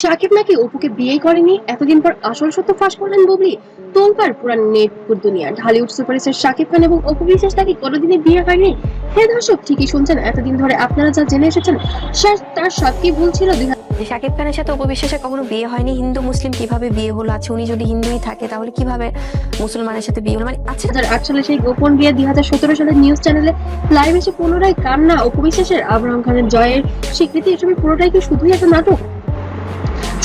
শাকিব নাকি অপুকে বিয়ে করেনি, এতদিন পর আসল সত্য ফাঁস করলেন বুবলি। তোলপাড় পুরান নেটপুর দুনিয়া। ঢালিউড সুপারস্টার শাকিব খান এবং অপু বিশ্বাস নাকি কোনোদিনই বিয়ে হয়নি। হ্যাঁ দর্শক, ঠিকই শুনছেন, এতদিন ধরে আপনারা যা জেনে এসেছেন তার সব কি ভুল ছিল। শাকিব খানের সাথে অপু বিশ্বাসের কখনো বিয়ে হয়নি। হিন্দু মুসলিম কিভাবে বিয়ে হলো? আচ্ছা, উনি যদি হিন্দুই থাকে তাহলে কিভাবে মুসলমানের সাথে বিয়ে হলো? মানে আচ্ছা, 2008 সালে সেই গোপন বিয়ে 2017 সালে নিউজ চ্যানেলে লাইভ এসে পুনরায় কান্না অপু বিশ্বাসের, আবরাম খানের জয়ের স্বীকৃতি, এসবের পুরোটাই কি শুধুই একটা নাটক?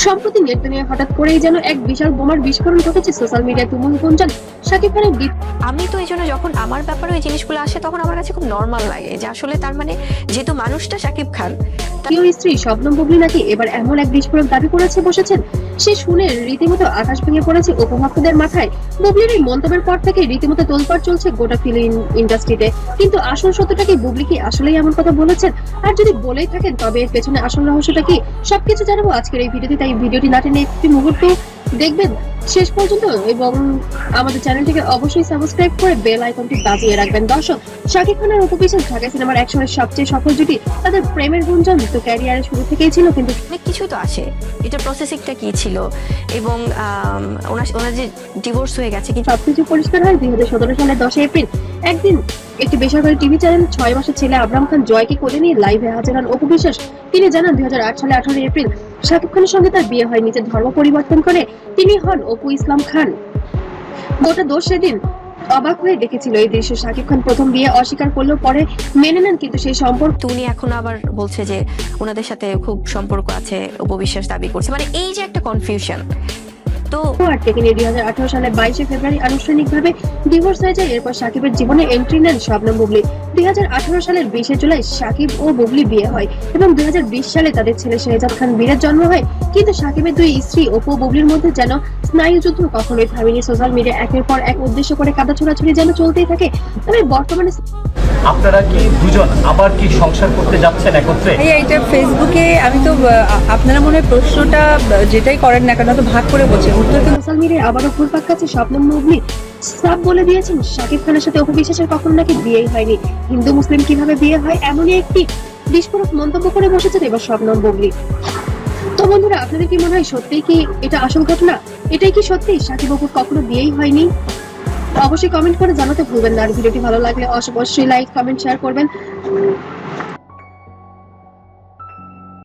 সম্প্রতি নেট দুনিয়ায় হঠাৎ করেই যেন এক বিশাল বোমার বিস্ফোরণ ঘটেছে। সোশ্যাল মিডিয়ায় তুমুল গুঞ্জন শাকিব খানের। আমি তো এই জন্য যখন আমার ব্যাপারে ওই জিনিসগুলো আসে তখন আমার কাছে খুব নর্মাল লাগে যে আসলে তার মানে যেহেতু মানুষটা শাকিব খান, প্রিয় স্ত্রী শবনম বুবলি নাকি এবার এমন এক বিস্ফোরক দাবি করেছে বসেছেন, সে শুনে রীতিমতো আকাশ ভেঙে পড়েছে উপভোক্তাদের মাথায়। বুবলির এই মন্তব্যের পর থেকে রীতিমতো তোলপাড় চলছে গোটা ফিল্ম ইন্ডাস্ট্রিতে। কিন্তু আসল সত্যটা কি? বুবলি কি আসলেই এমন কথা বলেছেন? আর যদি বলেই থাকেন তবে এর পেছনে আসল রহস্যটা কি? সবকিছু জানাবো আজকের এই ভিডিওতে, তাই ভিডিওটি না টেনে একটি মুহূর্ত দেখবেন শেষ পর্যন্ত এবং আমাদের চ্যানেলটিকে অবশ্যই সাবস্ক্রাইব করে বেল আইকনটি বাজিয়ে রাখবেন। দর্শক, শাকিব খানের অপু বিশ্বাস ঢাকা সিনেমার একসময় সবচেয়ে সফল জুটি। তাদের প্রেমের গুঞ্জন তো ক্যারিয়ারের শুরু থেকেই ছিল, কিন্তু অনেক কিছুই তো আসে। এটা প্রসেসিংটা কি ছিল এবং ওনার যে ডিভোর্স হয়ে গেছে, কিন্তু সবকিছু পরিষ্কার হয় 2017 সালের 10 এপ্রিল। একদিন একটি বেসরকারি টিভি চ্যানেল 6 মাসের ছেলে আবরাম খান জয়কে কোলে নিয়ে লাইভে হাজির হন অপু বিশ্বাস। তিনি জানান 2008 সালে 18 এপ্রিল শাকিব খানের সঙ্গে তার বিয়ে হয়। নিজের ধর্ম পরিবর্তন করে তিনি হন অপু ইসলাম খান। গোটা দোষ সেদিন অবাক হয়ে দেখেছিল এই দৃশ্য। শাকিব খান প্রথম বিয়ে অস্বীকার করলেও পরে মেনে নেন, কিন্তু সেই সম্পর্ক উনি এখন আবার বলছে যে ওনাদের সাথে খুব সম্পর্ক আছে, অপু বিশ্বাস দাবি করছে। মানে এই যে একটা কনফিউশন। তো আর থেকে নিয়ে 2018 সালে 22 ফেব্রুয়ারি আনুষ্ঠানিকভাবে ডিভোর্স হয়ে যায়। এরপর শাকিবের জীবনে এন্ট্রি নেন শবনম বুবলি। 2018 সালের 20 জুলাই শাকিব ও বুবলি বিয়ে হয় এবং 2020 সালে তাদের ছেলে শেহজাদ খান বীরের জন্ম হয়। কিন্তু শাকিবের দুই স্ত্রী অপু ও বুবলির মধ্যে যেন স্নায়ুযুদ্ধ কখনোই থামেনি। সোশ্যাল মিডিয়া একের পর এক উদ্দেশ্য করে কাদা ছোড়াছুড়ি যেন চলতেই থাকে। তবে বর্তমানে আপনারা কি দুজন আবার কি সংসার করতে যাচ্ছেন একত্রে? এটা ফেসবুকে আমি তো আপনারা মনে হয় প্রশ্নটা যেটাই করেন না কেন তো ভাগ করে বলছেন, উত্তর কিন্তু সোশ্যাল মিডিয়ায় আবারও ঘুরপাক খাচ্ছে শবনম বুবলি। সাফ বলে দিয়েছেন শাকিব খানের সাথে অপু বিশ্বাসের কখনো নাকি বিয়েই হয়নি। হিন্দু মুসলিম কিভাবে বিয়ে হয় এমনই একটি বিস্ফোরক মন্তব্য করে বসেছেন এবার শবনম বুবলি। তো বন্ধুরা, আপনাদের কি মনে হয় সত্যিই কি এটা আসল ঘটনা? এটাই কি সত্যি শাকিব অপুর কখনো বিয়েই হয়নি? অবশ্যই কমেন্ট করে জানাতে ভুলবেন না। আর ভিডিওটি ভালো লাগলে অবশ্যই লাইক, কমেন্ট, শেয়ার করবেন।